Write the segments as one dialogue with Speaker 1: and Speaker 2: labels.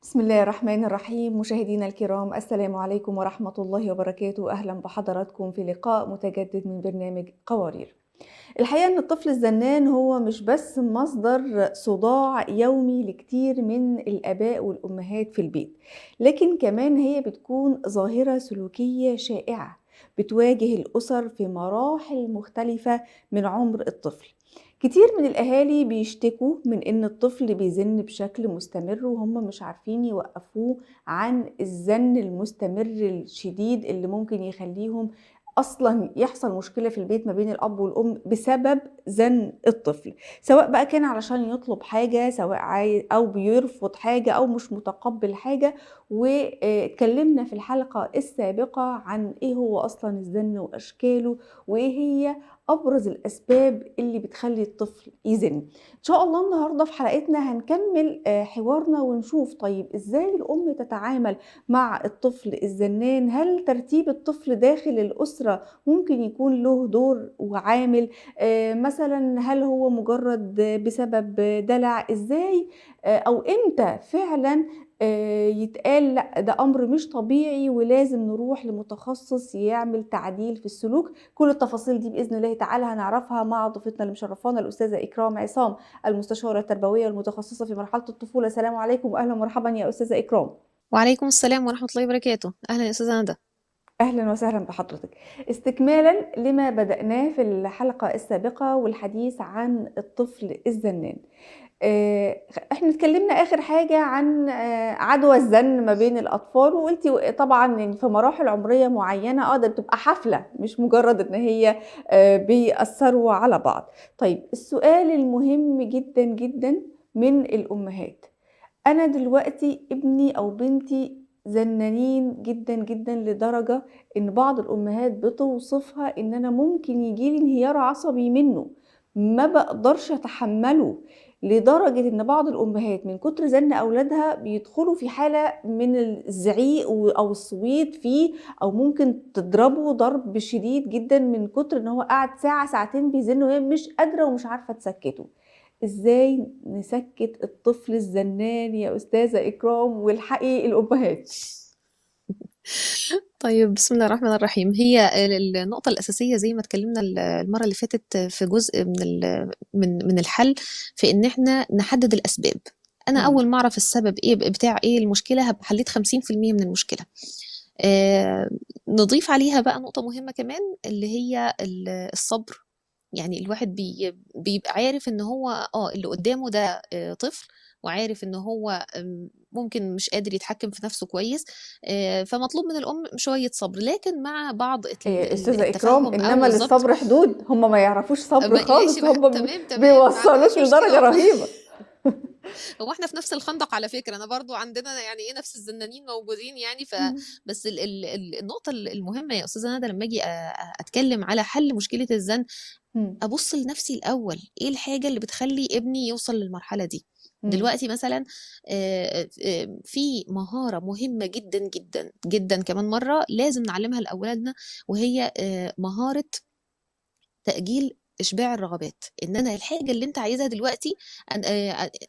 Speaker 1: بسم الله الرحمن الرحيم. مشاهدينا الكرام، السلام عليكم ورحمة الله وبركاته. أهلا بحضراتكم في لقاء متجدد من برنامج قوارير. الحقيقة أن الطفل الزنان هو مش بس مصدر صداع يومي لكتير من الآباء والأمهات في البيت، لكن كمان هي بتكون ظاهرة سلوكية شائعة بتواجه الأسر في مراحل مختلفة من عمر الطفل. كتير من الأهالي بيشتكوا من إن الطفل بيزن بشكل مستمر وهم مش عارفين يوقفوه عن الزن المستمر الشديد اللي ممكن يخليهم أصلا يحصل مشكلة في البيت ما بين الأب والأم بسبب زن الطفل، سواء بقى كان علشان يطلب حاجة، سواء أو بيرفض حاجة أو مش متقبل حاجة. واتكلمنا في الحلقة السابقة عن إيه هو أصلا الزن وأشكاله، وإيه هي أبرز الأسباب اللي بتخلي الطفل يزن. إن شاء الله النهاردة في حلقتنا هنكمل حوارنا ونشوف طيب إزاي الأم تتعامل مع الطفل الزنان. هل ترتيب الطفل داخل الأسرة ممكن يكون له دور وعامل؟ مثلا هل هو مجرد بسبب دلع؟ إزاي أو إمتى فعلا يتقال لأ ده أمر مش طبيعي ولازم نروح لمتخصص يعمل تعديل في السلوك؟ كل التفاصيل دي بإذن الله تعالى هنعرفها مع ضيفتنا اللي مشرفانا الأستاذة إكرام عصام، المستشارة التربوية المتخصصة في مرحلة الطفولة. السلام عليكم وأهلا ومرحبا يا أستاذة إكرام.
Speaker 2: وعليكم السلام ورحمة الله وبركاته. أهلا يا أستاذة ندى.
Speaker 1: أهلا وسهلا بحضرتك. استكمالا لما بدأناه في الحلقة السابقة والحديث عن الطفل الزنان، احنا اتكلمنا آخر حاجة عن عدوى الزن ما بين الأطفال، وقلتي طبعا إن في مراحل عمرية معينة ده بتبقى حفلة مش مجرد إن هي بيأثروا على بعض. طيب السؤال المهم جدا جدا من الأمهات: أنا دلوقتي ابني أو بنتي زنانين جدًا، جدًا، لدرجة إن بعض الأمهات بتوصفها إن أنا ممكن ييجي لي انهيار عصبي منه، ما باقدرش أتحمّله، لدرجة إن بعض الأمهات من كتر زن أولادها بيدخلوا في حالة من الزعيق أو الصويت فيه، أو ممكن تضربه ضرب شديد جدًا من كتر إن هو قعد ساعة، ساعتين بيزن وهي مش قادرة ومش عارفة تسكّته. إزاي نسكّت الطفل الزنّان يا أستاذة إكرام والحقي الأمهات؟
Speaker 2: طيب، بسم الله الرحمن الرحيم. هي النقطة الأساسية زي ما اتكلمنا المرة اللي فاتت في جزء من الحل، في إن إحنا نحدد الأسباب. أنا
Speaker 1: إمم.
Speaker 2: أول ما أعرف السبب إيه بتاع إيه المشكلة هبقى حليت 50% من المشكلة. آه، نضيف عليها بقى نقطة مهمة كمان اللي هي الصبر. يعني الواحد بيبقى عارف ان هو اللي قدامه ده طفل، وعارف ان هو ممكن مش قادر يتحكم في نفسه كويس. فمطلوب من الأم شوية صبر، لكن مع بعض
Speaker 1: أستاذة إكرام،
Speaker 2: التفهم أو
Speaker 1: إنما
Speaker 2: الضبط.
Speaker 1: للصبر حدود، هم ما يعرفوش صبر
Speaker 2: ماشي
Speaker 1: خالص،
Speaker 2: بقى،
Speaker 1: هم
Speaker 2: تمام تمام، ما
Speaker 1: بيوصّلوك
Speaker 2: عندناش
Speaker 1: لدرجة
Speaker 2: مشكلة والله.
Speaker 1: رهيبة.
Speaker 2: هو احنا في نفس الخندق على فكرة، أنا برضو عندنا يعني إيه نفس الزنانين موجودين يعني.
Speaker 1: إمم.
Speaker 2: بس النقطة المهمة يا أستاذة ندى، لما أجي أتكلم على حل مشكلة الزن،
Speaker 1: إمم.
Speaker 2: أبُص لنفسي الأول، إيه الحاجة اللي بتخلّي ابني يوصل للمرحلة دي؟
Speaker 1: إمم.
Speaker 2: دلوقتي مثلًا في مهارة مهمة جدًا، جدًا، جدًا كمان مرّة لازم نعلّمها لأولادنا، وهي مهارة تأجيل إشباع الرغبات. إن أنا الحاجة اللي أنت عايزها دلوقتي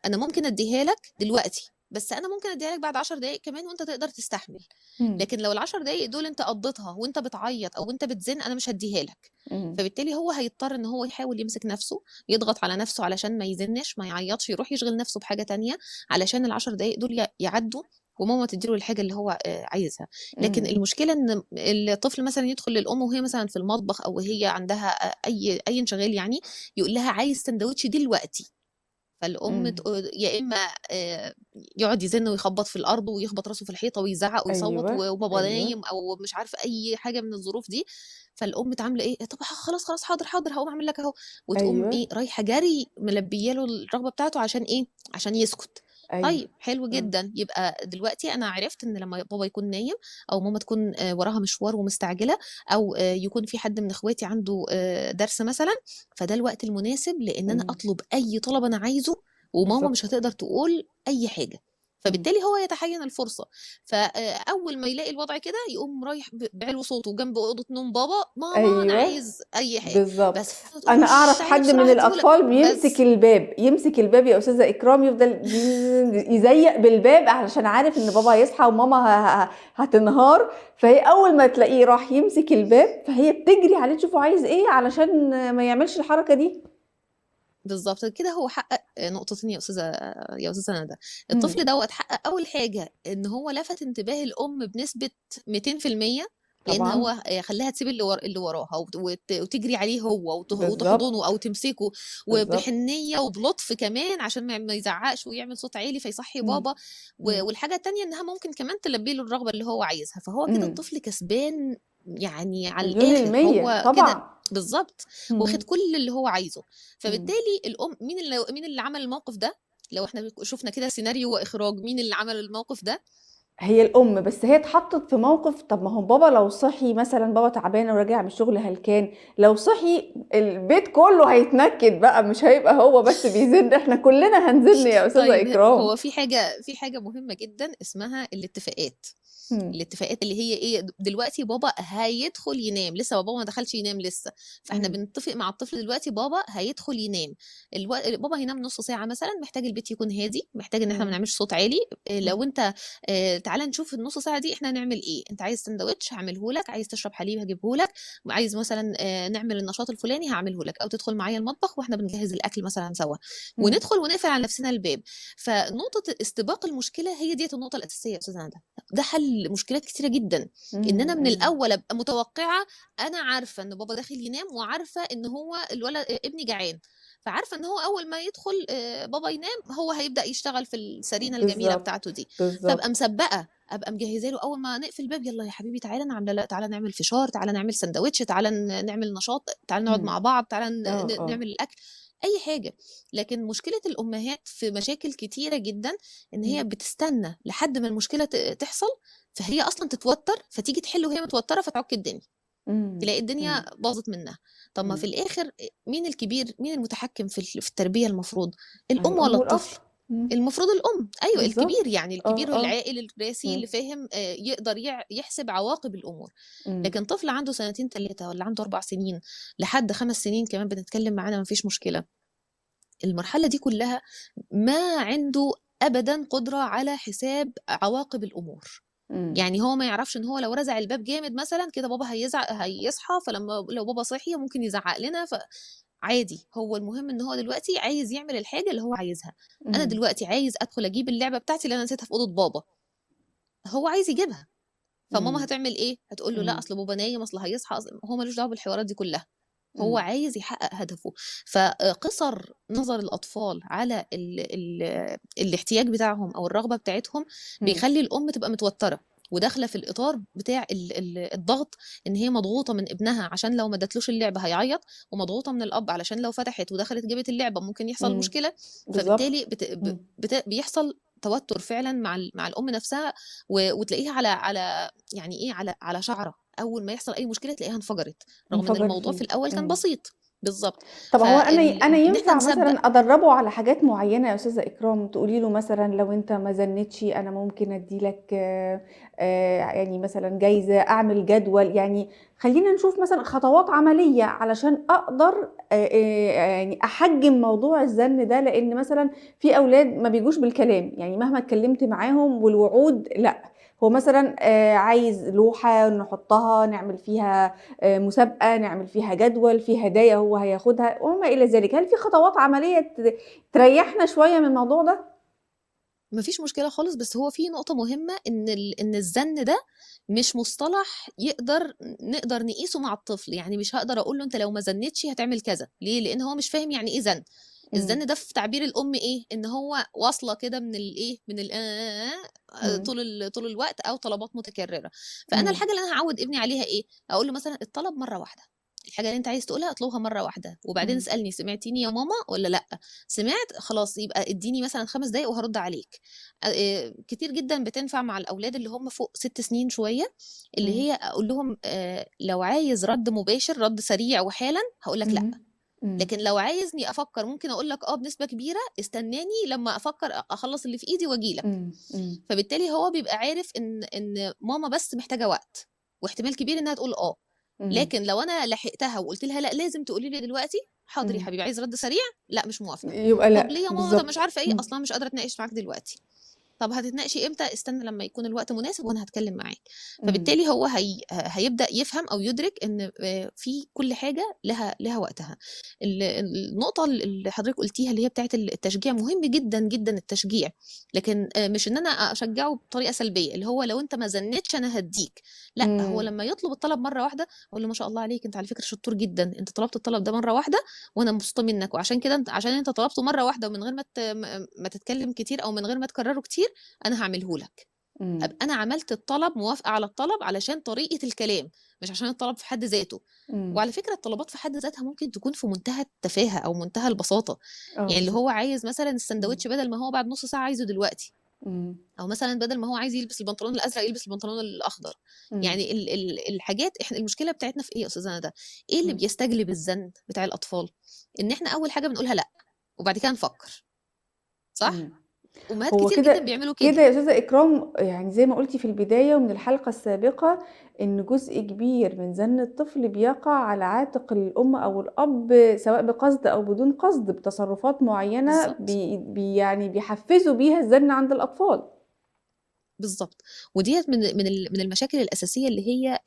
Speaker 2: أنا ممكن أدّيها لك دلوقتي، بس أنا ممكن أدّيها لك بعد 10 دقايق كمان وأنت تقدر تستحمل.
Speaker 1: إمم.
Speaker 2: لكن لو ال10 دقايق دول أنت قضّيتها وأنت بتعيّط أو وأنت بتزن، أنا مش هادّيها لك.
Speaker 1: إمم.
Speaker 2: فبالتالي هو هيضطر إن هو يحاول يمسك نَفْسه، يضغط على نَفْسه علشان ما يزنّش، ما يعيّطش، يروح يشغِل نَفْسه بحاجة تانية علشان ال10 دقايق دول يعدّوا وماما تدّي له الحاجة اللي هو عايزها. لكن
Speaker 1: إمم.
Speaker 2: المشكلة إن الطفل مثلًا يدخل للأم وهي مثلًا في المطبخ أو وهي عندها أي انشغال يعني، يقول لها عايز ساندوتش دلوقتي. فالأم
Speaker 1: إمم.
Speaker 2: يا إما يقعد يزن ويخبط في الأرض ويخبط راسه في الحيطة ويزعق ويصوت
Speaker 1: أيوه.
Speaker 2: وبابا
Speaker 1: أيوه.
Speaker 2: نايم أو مش عارفة أي حاجة من الظروف دي. فالأم عاملة إيه، طب خلاص خلاص، حاضر حاضر، هقوم أعمل لك أهو. وتقوم
Speaker 1: أيوه.
Speaker 2: إيه رايحة جري ملبية له الرغبة بتاعته عشان إيه، عشان يسكت.
Speaker 1: أيوه.
Speaker 2: طيب حلو
Speaker 1: إمم.
Speaker 2: جدا، يبقى دلوقتي أنا عرفت إن لما بابا يكون نايم أو ماما تكون وراها مشوار ومستعجلة، أو يكون في حد من إخواتي عنده درس مثلا، فده الوقت المناسب لإن أنا
Speaker 1: إمم.
Speaker 2: أطلب أي طلب أنا عايزه، وماما مش
Speaker 1: بالضبط.
Speaker 2: هتقدر تقول أي حاجة.
Speaker 1: إمم.
Speaker 2: فبالتالي هو يتحين الفرصة. فأول ما يلاقي الوضع كده يقوم رايح بعلو صوته جنب أوضة نوم بابا، ماما أنا
Speaker 1: أيوه،
Speaker 2: عايز أي حاجة،
Speaker 1: بالضبط.
Speaker 2: بس تقول له
Speaker 1: أنا أعرف
Speaker 2: تعالى
Speaker 1: حد
Speaker 2: بسرعة
Speaker 1: من
Speaker 2: هديه لك
Speaker 1: الأطفال بيمسك
Speaker 2: بس.
Speaker 1: الباب، يمسك الباب يا أستاذة إكرام، يفضل يزيّق بالباب علشان عارف إن بابا هيصحى وماما هتنهار، فهي أول ما تلاقيه راح يمسك الباب، فهي بتجري عليه تشوفه عايز إيه علشان ما يعملش الحركة دي.
Speaker 2: بالضبط كده، هو حقق نقطتين يا أستاذة ندى. الطفل
Speaker 1: إمم.
Speaker 2: دوّة حقق أول حاجة إن هو لفت انتباه الأم بنسبة 200%، لإن
Speaker 1: طبعًا.
Speaker 2: هو خلّاها تسيب اللي وراها وتجري عليه هو وتحضنه
Speaker 1: بالضبط،
Speaker 2: أو تمسكه،
Speaker 1: بالضبط.
Speaker 2: وبحنيّة وبلطف كمان عشان ما يزعّقش ويعمل صوت عالي فيصحّي
Speaker 1: إمم.
Speaker 2: بابا.
Speaker 1: إمم.
Speaker 2: والحاجة التانية إنها ممكن كمان تلبّي له الرغبة اللي هو عايزها، فهو كده
Speaker 1: إمم.
Speaker 2: الطفل كسبان يعني على
Speaker 1: مليون
Speaker 2: الآخر،
Speaker 1: المِيّة
Speaker 2: هو كده
Speaker 1: طبعًا.
Speaker 2: بالضبط، واخد
Speaker 1: إمم.
Speaker 2: كل اللي هو عايزه.
Speaker 1: إمم.
Speaker 2: فبالتالي الأم مين اللي عمل الموقف ده؟ لو إحنا شُفنا كده سيناريو وإخراج، مين اللي عمل الموقف ده؟
Speaker 1: هي الأم، بس هي اتحطّت في موقف طَب ما هو بابا لو صحي مثلًا بابا تعبان وراجع من الشغل هلكان، لو صحي البيت كُلّه هيتنكد بقى مش هيبقى هو بس بيزن، إحنا كُلّنا هنزن يا أستاذة
Speaker 2: طيب
Speaker 1: إكرام.
Speaker 2: هو في حاجة مهمة جدًا اسمها الاتفاقات.
Speaker 1: إمم.
Speaker 2: الاتفاقات اللي هي إيه، دلوقتي بابا هيدخل ينام، لسه بابا ما دخلش ينام لسه، فإحنا
Speaker 1: إمم.
Speaker 2: بنتفق مع الطفل دلوقتي بابا هيدخل ينام. بابا هينام نُص ساعة مثلًا، محتاج البيت يكون هادي، محتاج إن إحنا ما
Speaker 1: إمم.
Speaker 2: نعملش صوت عالي.
Speaker 1: إمم.
Speaker 2: لو أنت تعالَ نشوف النُص ساعة دي إحنا هنعمل إيه، أنت عايز ساندوتش هاعمله لك، عايز تشرب حليب هاجيبه لك، عايز مثلًا نعمل النشاط الفلاني هاعمله لك، أو تدخل معايا المطبخ وإحنا بنجهّز الأكل مثلًا سوا،
Speaker 1: إمم.
Speaker 2: وندخل ونقفل على نفسنا الباب. فنقطة استباق المشكلة هي ديّة النقطة الأساسية يا أستاذة ندى. ده حل مشكلات كتيرة جدًا، إن أنا
Speaker 1: إمم.
Speaker 2: من
Speaker 1: إمم.
Speaker 2: الأول أبقى متوقعة، أنا عارفة إن بابا داخل ينام وعارفة إن هو ابني جعان، فعارفة إن هو أول ما يدخل بابا ينام هو هيبدأ يشتغل في السرينة الجميلة بتاعته
Speaker 1: بالضبط،
Speaker 2: دي، فابقى
Speaker 1: بالضبط.
Speaker 2: مسبّقة، أبقى مجهّزة له أول ما نقفل الباب يالّا يا حبيبي تعالَ أنا عاملة تعالَ نعمل فشار، تعالَ نعمل ساندوتش، تعالَ نعمل نشاط، تعالَ نقعد
Speaker 1: إمم.
Speaker 2: مع بعض، تعالَ
Speaker 1: آه.
Speaker 2: نعمل
Speaker 1: آه.
Speaker 2: الأكل، أي حاجة. لكن مشكلة الأمهات في مشاكل كتيرة جدًا إن هي
Speaker 1: إمم.
Speaker 2: بتستنى لحد ما المشكلة تحصل، فهي أصلًا تتوتر، فتيجي تحل وهي متوترة فتعُك الدنيا،
Speaker 1: إمم.
Speaker 2: تلاقي الدنيا
Speaker 1: إمم.
Speaker 2: باظت منها. طب ما في
Speaker 1: إمم.
Speaker 2: الآخر مين الكبير، مين المتحكم في التربية المفروض، الأم والّا
Speaker 1: الأم والأب.
Speaker 2: الطفل؟
Speaker 1: إمم.
Speaker 2: المفروض الأم، أيوه الكبير،
Speaker 1: بالضبط.
Speaker 2: يعني
Speaker 1: آه.
Speaker 2: الكبير
Speaker 1: آه.
Speaker 2: العاقل الراسي اللي
Speaker 1: إمم.
Speaker 2: فاهم يقدر يحسب عواقب الأمور.
Speaker 1: إمم.
Speaker 2: لكن طفل عنده سنتين 3 والّا عنده 4 سنين لحد 5 سنين كمان بنتكلم معانا ما فيش مشكلة، المرحلة دي كلها ما عنده أبدًا قدرة على حساب عواقب الأمور.
Speaker 1: إمم.
Speaker 2: يعني هو ما يعرفش إن هو لو رزع الباب جامد مثلًا كده بابا هيصحى، لو بابا صحي ممكن يزعق لنا، عادي، هو المهم إن هو دلوقتي عايز يعمل الحاجة اللي هو عايزها. أنا
Speaker 1: إمم.
Speaker 2: دلوقتي عايز أدخل أجيب اللعبة بتاعتي اللي أنا نسيتها في أوضة بابا، هو عايز يجيبها، فماما
Speaker 1: إمم.
Speaker 2: هتعمل إيه؟ هتقول له لأ
Speaker 1: إمم.
Speaker 2: أصل بابا نايم، أصل هيصحى، هو ما لوش دعوة بالحوارات دي كلها. هو
Speaker 1: إمم.
Speaker 2: عايز يحقق هدفه. فقصر نظر الأطفال على الاحتياج بتاعهم أو الرغبة بتاعتهم
Speaker 1: إمم.
Speaker 2: بيخلّي الأم تبقى متوترة، وداخلة في الإطار بتاع الضغط، إن هي مضغوطة من ابنها عشان لو ما ادتلوش اللعبة هيعيط، ومضغوطة من الأب علشان لو فتحت ودخلت جابت اللعبة ممكن يحصل
Speaker 1: إمم.
Speaker 2: مشكلة. فبالتالي
Speaker 1: بالضبط.
Speaker 2: بت ب
Speaker 1: إمم.
Speaker 2: بت بيحصل توتر فعلًا مع الأم نفسها، وتلاقيها على يعني إيه، على شعرة، أول ما يحصل أي مشكلة تلاقيها انفجرت. رغم إن
Speaker 1: انفجر
Speaker 2: الموضوع في
Speaker 1: فيه.
Speaker 2: الأول كان
Speaker 1: إمم.
Speaker 2: بسيط. بالضبط.
Speaker 1: طب هو أنا
Speaker 2: إن إحنا
Speaker 1: ينفع مثلًا
Speaker 2: نسبّق.
Speaker 1: أدرّبه على حاجات معيّنة يا أستاذة إكرام، تقولي له مثلًا لو أنت ما زنِّتش أنا ممكن أدّي لك يعني مثلًا جايزة، أعمل جدول، يعني خلّينا نشوف مثلًا خطوات عملية علشان أقدر يعني أحجّم موضوع الزَن ده، لإن مثلًا في أولاد ما بيجوش بالكلام، يعني مهما اتكلمت معاهم والوعود لأ، هو مثلًا عايز لوحة نحطها نعمل فيها مسابقة، نعمل فيها جدول، في هدايا هو هياخدها وما إلى ذلك. هل في خطوات عملية تريّحنا شوية من الموضوع ده؟
Speaker 2: ما فيش مشكلة خالص، بس هو في نقطة مهمة، إن الزَن ده مش مصطلح نقدر نقيسه مع الطفل، يعني مش هاقدر أقول له أنت لو ما زنِّتش هتعمل كذا، ليه؟ لإن هو مش فاهم يعني إيه زَن.
Speaker 1: إمم.
Speaker 2: الزَن ده في تعبير الأم إيه، إن هو واصلة كده من الإيه، من
Speaker 1: إمم.
Speaker 2: طول الوقت، أو طلبات متكررة. فأنا
Speaker 1: إمم.
Speaker 2: الحاجة اللي أنا هاعوّد ابني عليها إيه، أقول له مثلًا الطلب مرّة واحدة، الحاجة اللي أنت عايز تقولها اطلبها مرّة واحدة، وبعدين
Speaker 1: إمم.
Speaker 2: اسألني سمعتيني يا ماما والّا لأ؟ سمعت خلاص يبقى ادّيني مثلًا 5 دقايق وهارُد عليك. كتير جدًا بتنفع مع الأولاد اللي هم فوق 6 سنين شوية، اللي
Speaker 1: إمم.
Speaker 2: هي أقول لهم لو عايز رَد مباشر، رَد سريع وحالًا، هاقول لك لأ.
Speaker 1: إمم. إمم.
Speaker 2: لكن لو عايزني أفكّر ممكن أقول لك بنسبة كبيرة استناني لمّا أفكّر أخلّص اللي في إيدي وآجي لك.
Speaker 1: إمم.
Speaker 2: فبالتالي هو بيبقى عارف إن ماما بس محتاجة وقت، واحتمال كبير إنها تقول آه.
Speaker 1: إمم.
Speaker 2: لكن لو أنا لحقتها وقُلت لها لأ لازم تقولي لي دلوقتي، حاضر يا
Speaker 1: إمم.
Speaker 2: حبيبي عايز رَد سريع؟ لأ مش موافقة.
Speaker 1: يبقى
Speaker 2: طب ليه
Speaker 1: لأ،
Speaker 2: يا ماما؟ طب مش
Speaker 1: بالضبط.
Speaker 2: عارفة إيه،
Speaker 1: إمم.
Speaker 2: أصل أنا مش قادرة أتناقش معاك دلوقتي. طب هتتناقشي إمتى؟ استنى لمّا يكون الوقت مناسب وأنا هاتكلم معاك.
Speaker 1: إمم.
Speaker 2: فبالتالي هو هيبدأ يفهم أو يدرك إن في كل حاجة لها وقتها. النقطة اللي حضرتك قُلتيها اللي هي بتاعة التشجيع، مهم جدًا، جدًا التشجيع، لكن مش إن أنا أشجّعه بطريقة سلبية، اللي هو لو أنت ما زنّيتش أنا هادّيك. لأ، هو
Speaker 1: إمم.
Speaker 2: لمّا يطلب الطلب مرّة واحدة أقول له: "ما شاء الله عليك، أنت على فكرة شطور جدًا، أنت طلبت الطلب ده مرّة واحدة وأنا مبسوطة منّك، وعشان كده عشان أنت طلبته مرّة واحدة ومن غير ما تتكلم كتير أو من غير ما تكرره كتير، أنا هاعمله لك."
Speaker 1: إمم.
Speaker 2: أبقى أنا عملت الطلب، موافقة على الطلب علشان طريقة الكلام، مش عشان الطلب في حد ذاته.
Speaker 1: إمم.
Speaker 2: وعلى فكرة الطلبات في حد ذاتها ممكن تكون في منتهى التفاهة أو منتهى البساطة. يعني اللي هو
Speaker 1: بالضبط.
Speaker 2: عايز مثلًا
Speaker 1: إمم.
Speaker 2: الساندوتش بدل ما هو بعد نُص ساعة عايزه دلوقتي،
Speaker 1: إمم.
Speaker 2: أو مثلًا بدل ما هو عايز يلبس البنطلون الأزرق يلبس البنطلون الأخضر.
Speaker 1: إمم.
Speaker 2: يعني الحاجات إحنا المشكلة بتاعتنا في إيه يا أستاذة ندى؟ إيه اللي
Speaker 1: إمم.
Speaker 2: بيستجلب الزن بتاع الأطفال؟ إن إحنا أول حاجة بنقولها لأ، وبعد كده نفكّر، صح؟
Speaker 1: إمم.
Speaker 2: أمهات
Speaker 1: هو
Speaker 2: كتير جدًا
Speaker 1: كده
Speaker 2: بيعملوا
Speaker 1: كده
Speaker 2: كده.
Speaker 1: يا أستاذة إكرام يعني زي ما قُلتِ في البداية ومن الحلقة السابقة، إن جزء كبير من زَن الطفل بيقع على عاتق الأم أو الأب سواء بقصد أو بدون قصد، بتصرفات معيّنة
Speaker 2: بالضبط.
Speaker 1: يعني بيحفّزوا بيها الزَن عند الأطفال.
Speaker 2: بالضبط. وديّة من المشاكل الأساسية اللي هي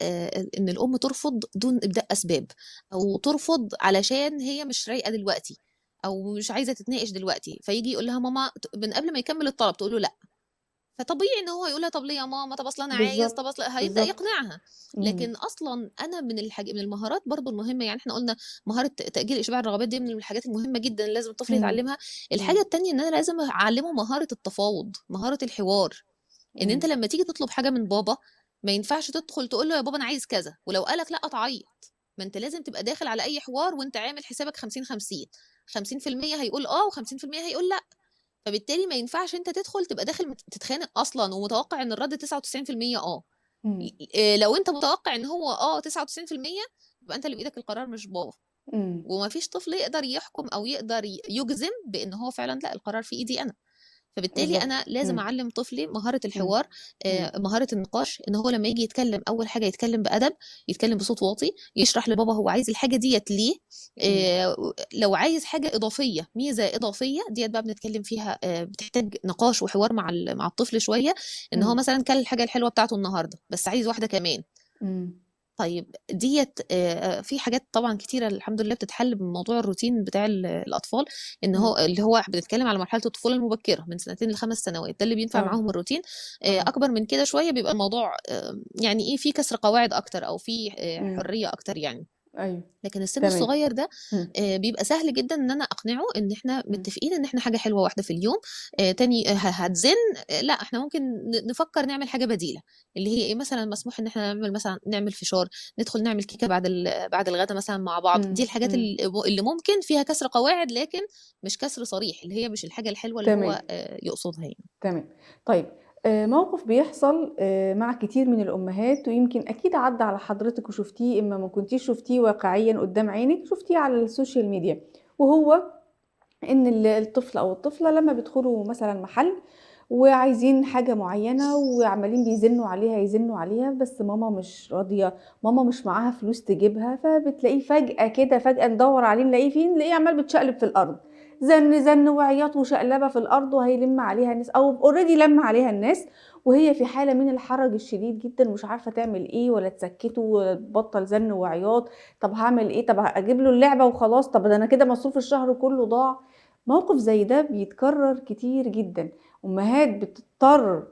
Speaker 2: إن الأم ترفض دون إبداء أسباب، أو ترفض علشان هي مش رايقة دلوقتي، أو مش عايزة تتناقش دلوقتي، فييجي يقول لها ماما من قبل ما يكمّل الطلب تقول له لأ. فطبيعي إن هو يقول لها طب ليه يا ماما، طب أصل أنا عايز، طب
Speaker 1: بالضبط.
Speaker 2: أصل هيبدأ
Speaker 1: بالضبط.
Speaker 2: يقنعها.
Speaker 1: إمم.
Speaker 2: لكن أصلًا أنا من المهارات برضه المهمة، يعني إحنا قُلنا مهارة تأجيل إشباع الرغبات دي من الحاجات المهمة جدًا اللي لازم الطفل
Speaker 1: إمم.
Speaker 2: يتعلمها. الحاجة
Speaker 1: إمم.
Speaker 2: التانية إن أنا لازم أعلّمه مهارة التفاوض، مهارة الحوار. إن أنت
Speaker 1: إمم.
Speaker 2: لمّا تيجي تطلب حاجة من بابا، ما ينفعش تدخل تقول له يا بابا أنا عايز كذا، ولو قال لك لأ تعيّط. ما أنت لازم تبقى داخل على أي حوار وأنت عامل حسابك 50، 50. 50% هيقول و50% هيقول لأ. فبالتالي ما ينفعش أنت تدخل تبقى داخل تتخانق أصلًا ومتوقع إن الرد 99%
Speaker 1: إمم.
Speaker 2: لو أنت متوقع إن هو 99% يبقى أنت اللي بإيدك القرار مش بابا.
Speaker 1: إمم.
Speaker 2: وما فيش طفل يقدر يحكم أو يقدر يجزم بإن هو فعلًا لأ القرار في إيدي أنا. فبالتالي أنا
Speaker 1: بالضبط.
Speaker 2: لازم
Speaker 1: إمم.
Speaker 2: أعلّم طفلي مهارة
Speaker 1: إمم.
Speaker 2: الحوار،
Speaker 1: إمم.
Speaker 2: مهارة النقاش، إن هو لمّا ييجي يتكلّم أول حاجة يتكلّم بأدب، يتكلّم بصوت واطي، يشرح لبابا هو عايز الحاجة ديّة ليه.
Speaker 1: إمم.
Speaker 2: لو عايز حاجة إضافية، ميزة إضافية، ديّة بقى بنتكلّم فيها بتحتاج نقاش وحوار مع الطفل شوية. إن هو
Speaker 1: إمم.
Speaker 2: مثلًا كَل الحاجة الحلوة بتاعته النهارده، بس عايز واحدة كمان.
Speaker 1: إمم.
Speaker 2: طيب ديّة في حاجات طبعًا كتيرة الحمد لله بتتحل بموضوع الروتين بتاع الأطفال. إن هو
Speaker 1: إمم.
Speaker 2: اللي هو بنتكلم على مرحلة الطفولة المبكرة من سنتين ل5 سنوات، ده اللي بينفع
Speaker 1: آه.
Speaker 2: معاهم الروتين.
Speaker 1: آه.
Speaker 2: أكبر من كده شوية بيبقى الموضوع يعني إيه، في كسر قواعد أكتر أو في
Speaker 1: إمم.
Speaker 2: حرية أكتر يعني.
Speaker 1: أيوه.
Speaker 2: لكن السن
Speaker 1: تمام.
Speaker 2: الصغير ده
Speaker 1: إمم.
Speaker 2: بيبقى سهل جدًا إن أنا أقنعه إن إحنا
Speaker 1: إمم.
Speaker 2: متفقين إن إحنا حاجة حلوة واحدة في اليوم. تاني هتزن. لأ إحنا ممكن نفكّر نعمل حاجة بديلة. اللي هي إيه، مثلًا مسموح إن إحنا نعمل فشار، ندخل نعمل كيكة بعد الغدا مثلًا مع بعض. دي
Speaker 1: إمم.
Speaker 2: الحاجات
Speaker 1: إمم.
Speaker 2: اللي ممكن فيها كسر قواعد، لكن مش كسر صريح، اللي هي مش الحاجة الحلوة اللي
Speaker 1: تمام.
Speaker 2: هو يقصدها يعني.
Speaker 1: تمام. طيب موقف بيحصل مع كتير من الأمهات ويمكن أكيد عدّى على حضرتِك وشُفتيه، إما ما كنتيش شُفتيه واقعيًا قدّام عينِك، شُفتيه على السوشيال ميديا، وهو إن الطفل أو الطفلة لمّا بيدخلوا مثلًا محل وعايزين حاجة معيّنة وعمّالين بيزنّوا عليها، يزنّوا عليها، بس ماما مش راضية، ماما مش معاها فلوس تجيبها، فبتلاقيه فجأة كده، فجأة ندوّر عليه نلاقيه فين، نلاقيه عمّال بيتشقلب في الأرض، زَن، زَن وعياط وشقلبة في الأرض وهيلِم عليها الناس أو already لَم عليها الناس وهي في حالة من الحرج الشديد جدًا ومش عارفة تعمل إيه ولا تسكّته ولا تبطّل زَن وعياط، طب هاعمل إيه، طب أجيب له اللعبة وخلاص، طب ده أنا كده مصروف الشهر كُلّه ضاع. موقف زي ده بيتكرر كتير جدًا، أمهات بتضطر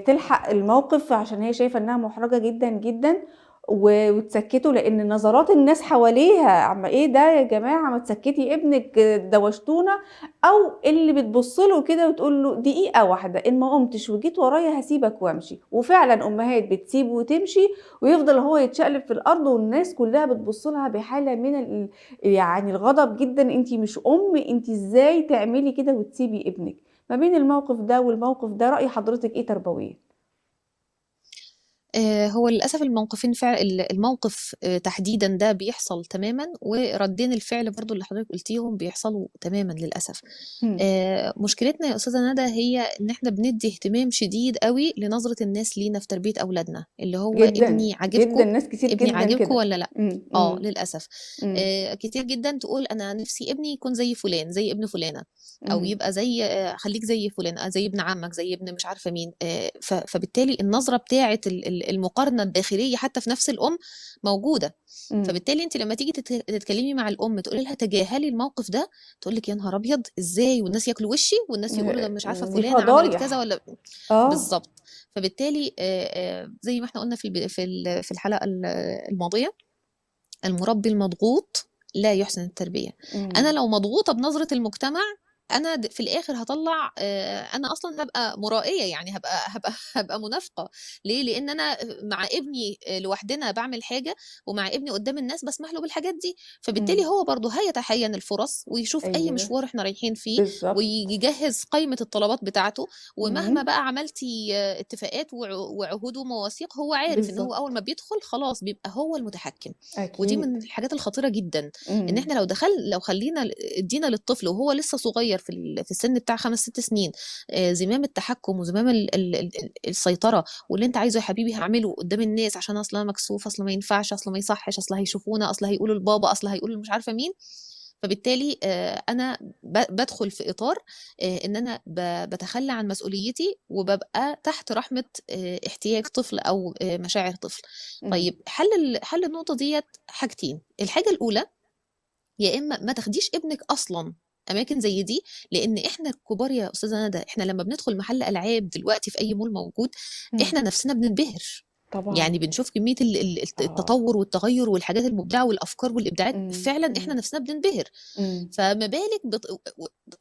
Speaker 1: تلحق الموقف عشان هي شايفة إنها مُحرجة جدًا، جدًا وتسكّته لإن نظرات الناس حواليها إيه ده يا جماعة ما تسكّتي ابنِك دوّشتونا، أو اللي بتبُص له كده وتقول له دقيقة واحدة إن ما قُمتش وجيت ورايا هاسيبك وأمشي، وفعلًا أمهات بتسيب وتمشي ويفضل هو يتشقلب في الأرض والناس كلّها بتبُص لها بحالة من يعني الغضب جدًا، أنتِ مش أم، أنتِ إزاي تعملي كده وتسيبي ابنِك؟ ما بين الموقف ده والموقف ده رأي حضرتِك إيه تربويًا؟
Speaker 2: هو للأسف الموقف تحديدا ده بيحصل تماما، وردين الفعل برضو اللي حضرتك قلتيهم بيحصلوا تماما للأسف.
Speaker 1: مم.
Speaker 2: مشكلتنا يا أستاذة ندى هي إن إحنا بندي اهتمام شديد قوي لنظرة الناس لينا في تربية أولادنا، اللي هو
Speaker 1: جدا
Speaker 2: ابني
Speaker 1: جدا،
Speaker 2: عاجبكم،
Speaker 1: ناس كتير
Speaker 2: ابني
Speaker 1: جدا
Speaker 2: عاجبكم
Speaker 1: كده.
Speaker 2: ولا لا.
Speaker 1: مم. مم.
Speaker 2: للأسف.
Speaker 1: مم.
Speaker 2: كتير جدا تقول أنا نفسي ابني يكون زي فلان، زي ابن فلانة، أو
Speaker 1: مم.
Speaker 2: يبقى زي خليك زي فلان، زي ابن عمك، زي ابن مش عارفة مين. فبالتالي النظرة بتاعة المقارنة الداخلية حتى في نفس الأم موجودة.
Speaker 1: مم.
Speaker 2: فبالتالي انت لما تيجي تتكلمي مع الام تقولي لها تجاهلي الموقف ده، تقول لك يا نهار ابيض ازاي، والناس ياكلوا وشي، والناس يقولوا ده مش عارفه
Speaker 1: دي
Speaker 2: فلانه عملت كذا
Speaker 1: فضايح.
Speaker 2: ولا.
Speaker 1: اه.
Speaker 2: بالظبط. فبالتالي زي ما احنا قلنا في الحلقه الماضيه، المربي المضغوط لا يحسن التربية. أنا
Speaker 1: مم.
Speaker 2: لو مضغوطة بنظرة المجتمع، أنا في الآخر هطلع أنا أصلا هبقى مرائية، يعني هبقى منافقة. ليه؟ لأن أنا مع ابني لوحدنا بعمل حاجة، ومع ابني قدام الناس بسمح له بالحاجات دي. فبالتالي
Speaker 1: مم.
Speaker 2: هو برضه هيتحين الفرص ويشوف أي
Speaker 1: ايوه
Speaker 2: مشوار احنا رايحين فيه،
Speaker 1: بالظبط.
Speaker 2: ويجهز قائمة الطلبات بتاعته. ومهما
Speaker 1: مم.
Speaker 2: بقى عملتي اتفاقات وعهود ومواثيق، هو عارف ان هو اول
Speaker 1: بالظبط.
Speaker 2: ما بيدخل خلاص بيبقى هو المتحكم. ودي من
Speaker 1: اكيد.
Speaker 2: الحاجات الخطيرة جدا، ان
Speaker 1: مم.
Speaker 2: احنا لو خلينا ادينا للطفل وهو لسه صغير في السن بتاع 5 6 سنين زمام التحكم وزمام السيطرة، واللي انت عايزه يا حبيبي هعمله قدام الناس، عشان اصلا أنا مكسوف، اصلا ما ينفعش، اصلا ما يصحش، اصلا هيشوفونا، اصلا هيقولوا لبابا، اصلا هيقولوا مش عارفة مين. فبالتالي انا بدخل في اطار ان انا بتخلى عن مسؤوليتي، وببقى تحت رحمة احتياج طفل او مشاعر طفل.
Speaker 1: مم.
Speaker 2: طيب حل النقطة ديت حاجتين. الحاجة الأولى، يا إما ما تاخديش ابنك أصلا أماكن زي دي، لأن إحنا الكبار يا أستاذة ندى، إحنا لما بندخل محل ألعاب دلوقتي في أي مول موجود،
Speaker 1: مم.
Speaker 2: إحنا نفسنا بننبهر.
Speaker 1: طبعا.
Speaker 2: يعني بنشوف كمية
Speaker 1: اه.
Speaker 2: التطور والتغير والحاجات المبدعة والأفكار والإبداعات،
Speaker 1: مم.
Speaker 2: فعلا إحنا
Speaker 1: مم.
Speaker 2: نفسنا بننبهر.
Speaker 1: مم.
Speaker 2: فما بالك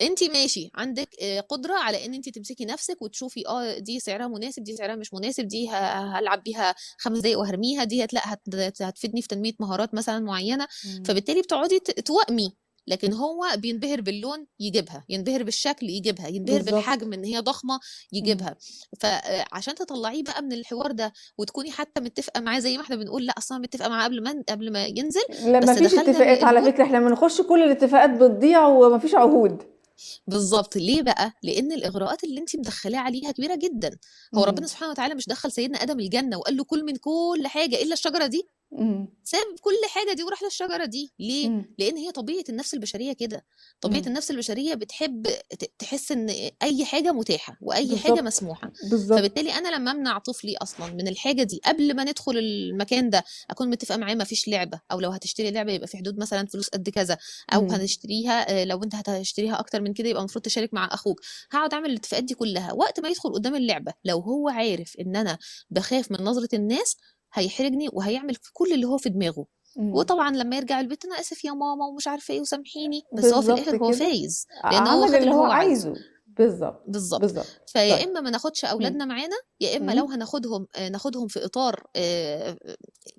Speaker 2: انت ماشي عندك قدره على ان انت تمسكي نفسك وتشوفي دي سعرها مناسب، دي سعرها مش مناسب، دي هلعب بيها 5 دقايق وهرميها، دي لا هتفيدني في تنميه مهارات مثلا معينه.
Speaker 1: مم.
Speaker 2: فبالتالي بتقعدي توأمي. لكن هو بينبهر باللون يجيبها، ينبهر بالشكل يجيبها، ينبهر
Speaker 1: بالظبط.
Speaker 2: بالحجم ان هي ضخمه
Speaker 1: مم.
Speaker 2: يجيبها. فعشان تطلعيه بقى من الحوار ده، وتكوني حتى متفقه معاه، زي ما احنا بنقول لا اصلا متفقه معاه قبل ما ينزل،
Speaker 1: لا ما
Speaker 2: بس
Speaker 1: فيش
Speaker 2: دخلنا
Speaker 1: اتفاقات على
Speaker 2: المود.
Speaker 1: فكرة، احنا بنخش كل الاتفاقات بتضيع وما فيش عهود.
Speaker 2: بالظبط. ليه بقى؟ لان الاغراءات اللي انت مدخلاه عليها كبيره جدا. هو ربنا
Speaker 1: مم.
Speaker 2: سبحانه وتعالى مش دخل سيدنا ادم الجنه وقال له كل من كل حاجه الا الشجره دي؟
Speaker 1: مم.
Speaker 2: ساب كل حاجه دي وراح للشجره دي ليه؟
Speaker 1: مم.
Speaker 2: لان هي طبيعه النفس البشريه كده. طبيعه
Speaker 1: مم.
Speaker 2: النفس البشريه بتحب تحس ان اي حاجه متاحه واي حاجه
Speaker 1: بالظبط.
Speaker 2: مسموحه.
Speaker 1: بالظبط.
Speaker 2: فبالتالي انا لما امنع طفلي اصلا من الحاجه دي قبل ما ندخل المكان ده، اكون متفقه معاه ما فيش لعبه، او لو هتشتري لعبه يبقى في حدود مثلا فلوس قد كذا، او
Speaker 1: مم.
Speaker 2: هنشتريها لو انت هتشتريها اكتر من كده يبقى المفروض تشارك مع اخوك. هقعد اعمل الاتفاقات دي كلها. وقت ما يدخل قدام اللعبه لو هو عارف ان انا بخاف من نظره الناس، هيحرجني وهيعمل في كل اللي هو في دماغه.
Speaker 1: مم.
Speaker 2: وطبعا لما يرجع البيت انا اسف يا ماما ومش عارفه ايه وسامحيني، بس هو في
Speaker 1: بالظبط
Speaker 2: الاخر هو
Speaker 1: كده.
Speaker 2: فايز لان هو
Speaker 1: عمل
Speaker 2: خد
Speaker 1: اللي
Speaker 2: اللي
Speaker 1: هو
Speaker 2: هو عايزه.
Speaker 1: عايزه. بالظبط.
Speaker 2: بالظبط.
Speaker 1: بالظبط.
Speaker 2: فيا
Speaker 1: طيب.
Speaker 2: اما ما ناخدش
Speaker 1: مم.
Speaker 2: اولادنا معانا، يا اما لو
Speaker 1: مم.
Speaker 2: هناخدهم ناخدهم في اطار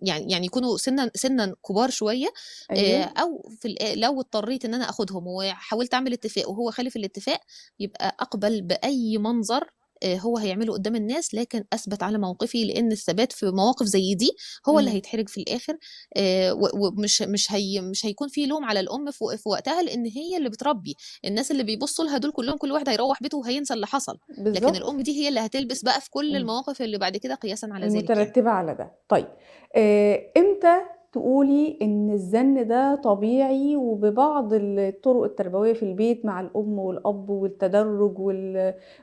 Speaker 2: يعني يكونوا سنا كبار شويه.
Speaker 1: ايوه.
Speaker 2: او لو اضطريت ان انا اخدهم وحاولت اعمل اتفاق وهو خالف الاتفاق، يبقى اقبل باي منظر هو هيعمله قدام الناس، لكن اثبت على موقفي، لان الثبات في مواقف زي دي هو اللي
Speaker 1: مم.
Speaker 2: هيتحرج في الاخر. ومش مش هيكون في لوم على الام في وقتها، لان هي اللي بتربي. الناس اللي بيبصوا لها دول كلهم كل واحد هيروح بيته وهينسى اللي حصل. لكن
Speaker 1: بالظبط.
Speaker 2: الام دي هي اللي هتلبس بقى في كل
Speaker 1: مم.
Speaker 2: المواقف اللي بعد كده قياسا على ذلك يعني.
Speaker 1: المترتبة على ده. طيب امتى تقولي ان الزن ده طبيعي، وببعض الطرق التربوية في البيت مع الام والاب والتدرج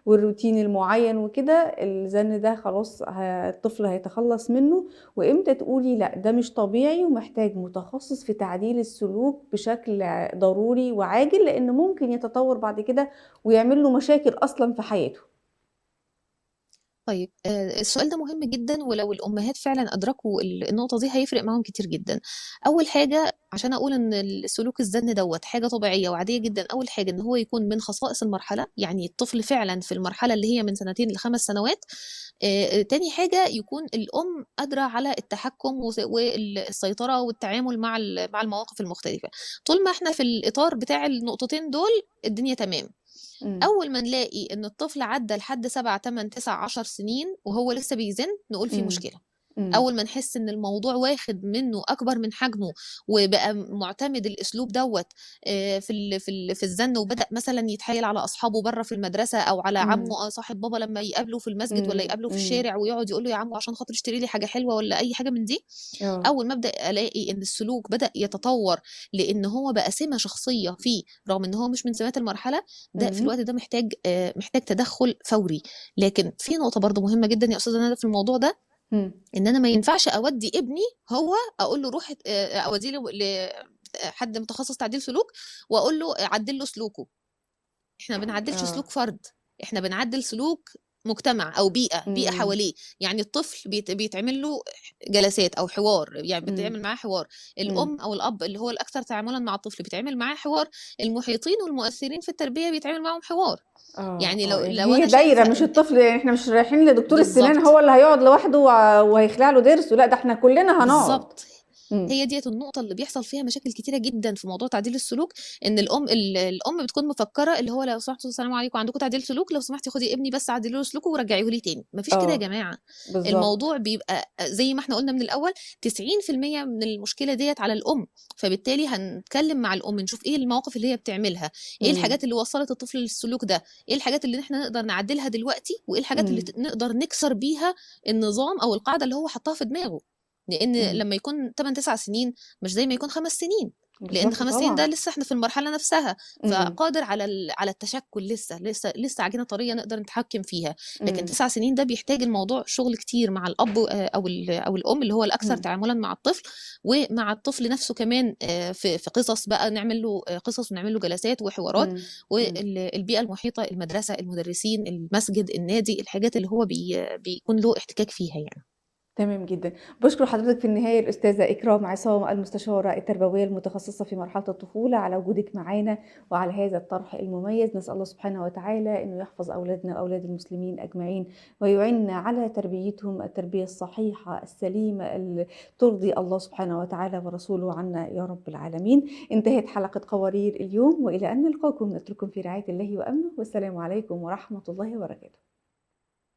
Speaker 1: والروتين المعين وكده، الزن ده خلاص الطفل هيتخلص منه؟ وامتى تقولي لا ده مش طبيعي ومحتاج متخصص في تعديل السلوك بشكل ضروري وعاجل، لان ممكن يتطور بعد كده ويعمل له مشاكل اصلا في حياته؟
Speaker 2: طيب السؤال ده مهم جدا، ولو الأمهات فعلا أدركوا النقطة دي هيفرق معاهم كتير جدا. أول حاجة عشان أقول إن السلوك الزن دوت حاجة طبيعية وعادية جدا، أول حاجة إن هو يكون من خصائص المرحلة، يعني الطفل فعلا في المرحلة اللي هي من 2 ل5 سنوات. تاني حاجة يكون الأم قادرة على التحكم والسيطرة والتعامل مع المواقف المختلفة. طول ما احنا في الإطار بتاع النقطتين دول الدنيا تمام.
Speaker 1: مم.
Speaker 2: أول ما نلاقي إن الطفل عدى لحد 7 8 9 10 سنين وهو لسه بيزن، نقول في
Speaker 1: مم.
Speaker 2: مشكلة.
Speaker 1: إمم.
Speaker 2: أول ما نحس إن الموضوع واخد منّه أكبر من حجمه، وبقى مُعتمد الأسلوب دوّة في الزَن، وبدأ مثلًا يتحايل على أصحابه برّه في المدرسة أو على
Speaker 1: إمم.
Speaker 2: عمّه صاحب بابا لمّا يقابله في المسجد والّا
Speaker 1: إمم.
Speaker 2: يقابله في
Speaker 1: إمم.
Speaker 2: الشارع ويقعد يقول له يا عمو عشان خاطر اشتري لي حاجة حلوة والّا أي حاجة من دي،
Speaker 1: آه.
Speaker 2: أول ما أبدأ ألاقي إن السلوك بدأ يتطوّر لإن هو بقى سِمة شخصية فيه، رغم إن هو مش من سمات المرحلة، ده في
Speaker 1: إمم.
Speaker 2: الوقت ده محتاج تدخُّل فوري. لكن في نقطة برضه مهمة جدًا يا أستاذة ندى في الموضوع ده،
Speaker 1: إمم.
Speaker 2: إن أنا ما ينفعش أودّي ابني هو أقول له روح أودّيه حد متخصص تعديل سلوك وأقول له عدّل له سلوكه. إحنا ما بنعدّلش
Speaker 1: آه.
Speaker 2: سلوك فرد، إحنا بنعدّل سلوك مجتمع أو بيئة
Speaker 1: إمم.
Speaker 2: حواليه. يعني الطفل بيتعمل له جلسات أو حوار، يعني
Speaker 1: إمم.
Speaker 2: بيتعمل معاه حوار.
Speaker 1: إمم.
Speaker 2: الأم أو الأب اللي هو الأكثر تعاملًا مع الطفل بيتعمل معاه حوار، المحيطين والمؤثرين في التربية بيتعمل معاهم حوار.
Speaker 1: آه.
Speaker 2: يعني
Speaker 1: آه. يعني
Speaker 2: لو
Speaker 1: هي
Speaker 2: أنا
Speaker 1: دايرة
Speaker 2: شايفة
Speaker 1: مش
Speaker 2: إن
Speaker 1: الطفل، يعني إحنا مش رايحين لدكتور السنان
Speaker 2: بالضبط.
Speaker 1: هو اللي هيقعد لوحده وهيخلع له ضرسه، لأ ده إحنا كلنا هنقعد.
Speaker 2: بالضبط.
Speaker 1: إمم.
Speaker 2: هي ديّة النقطة اللي بيحصل فيها مشاكل كتيرة جدًا في موضوع تعديل السلوك، إن الأم بتكون مفكّرة اللي هو لو سمحتوا السلام عليكم عندكم تعديل سلوك، لو سمحتِ خدي ابني بس عدّلي له سلوكه ورجعيه لي تاني. ما فيش كده يا
Speaker 1: آه.
Speaker 2: جماعة.
Speaker 1: بالضبط.
Speaker 2: الموضوع بيبقى زي ما إحنا قُلنا من الأول 90% من المشكلة ديّة على الأم، فبالتالي هنتكلم مع الأم نشوف إيه المواقف اللي هي بتعملها، إيه
Speaker 1: إمم.
Speaker 2: الحاجات اللي وصّلت الطفل للسلوك ده، إيه الحاجات اللي إحنا نقدر نعدّلها دلوقتي، وإيه الحاجات اللي
Speaker 1: إمم.
Speaker 2: نقدر نكسر بيها النظام أو القاعدة اللي هو حطّها في دماغه. لإن
Speaker 1: إمم.
Speaker 2: لمّا يكون 8، 9 سنين مش زي ما يكون 5 سنين، لإن
Speaker 1: بالضبط
Speaker 2: 5 سنين ده
Speaker 1: طبعًا.
Speaker 2: لسه إحنا في المرحلة نفسها،
Speaker 1: إمم.
Speaker 2: فقادر على التشكُّل لسه عجينة طرية نقدر نتحكّم فيها. لكن
Speaker 1: إمم.
Speaker 2: 9 سنين ده بيحتاج الموضوع شغل كتير مع الأب أو الأم اللي هو الأكثر
Speaker 1: إمم.
Speaker 2: تعاملًا مع الطفل، ومع الطفل نفسه كمان في قصص بقى نعمل له قصص ونعمل له جلسات وحوارات،
Speaker 1: إمم. إمم.
Speaker 2: البيئة المحيطة، المدرسة، المدرسين، المسجد، النادي، الحاجات اللي هو بيكون له احتكاك فيها يعني.
Speaker 1: تمام جدًا. باشكر حضرتك في النهاية الأستاذة إكرام عصام المستشارة التربوية المتخصصة في مرحلة الطفولة على وجودِك معانا وعلى هذا الطرح المميز، نسأل الله سبحانه وتعالى إنه يحفظ أولادنا وأولاد المسلمين أجمعين، ويعيننا على تربيتهم التربية الصحيحة السليمة ترضي الله سبحانه وتعالى ورسوله عنا يا رب العالمين. انتهت حلقة قوارير اليوم، وإلى أن نلقاكم نترككم في رعاية الله وأمنه، والسلام عليكم ورحمة الله وبركاته.